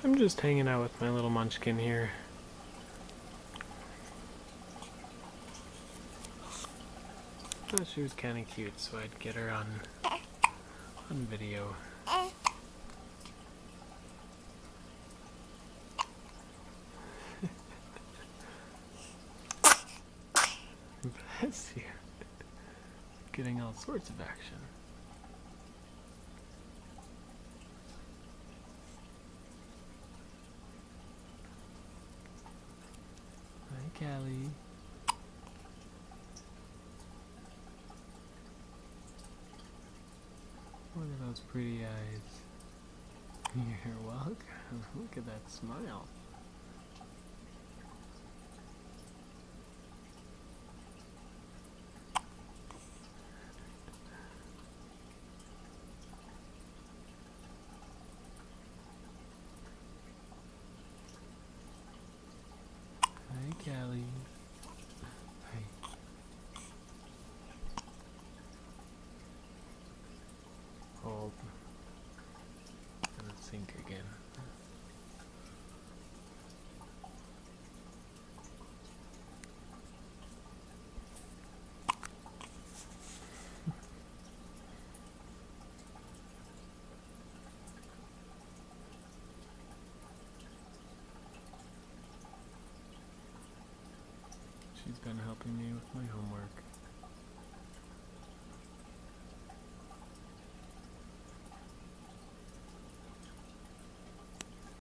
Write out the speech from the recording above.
I'm just hanging out with my little munchkin here. Thought she was kind of cute, so I'd get her on video. Bless you. Getting all sorts of action. Hi, Callie. Look at those pretty eyes. You're welcome. Look at that smile. Hi, Callie. Hi. Hold. Gonna sink again. She's been helping me with my homework.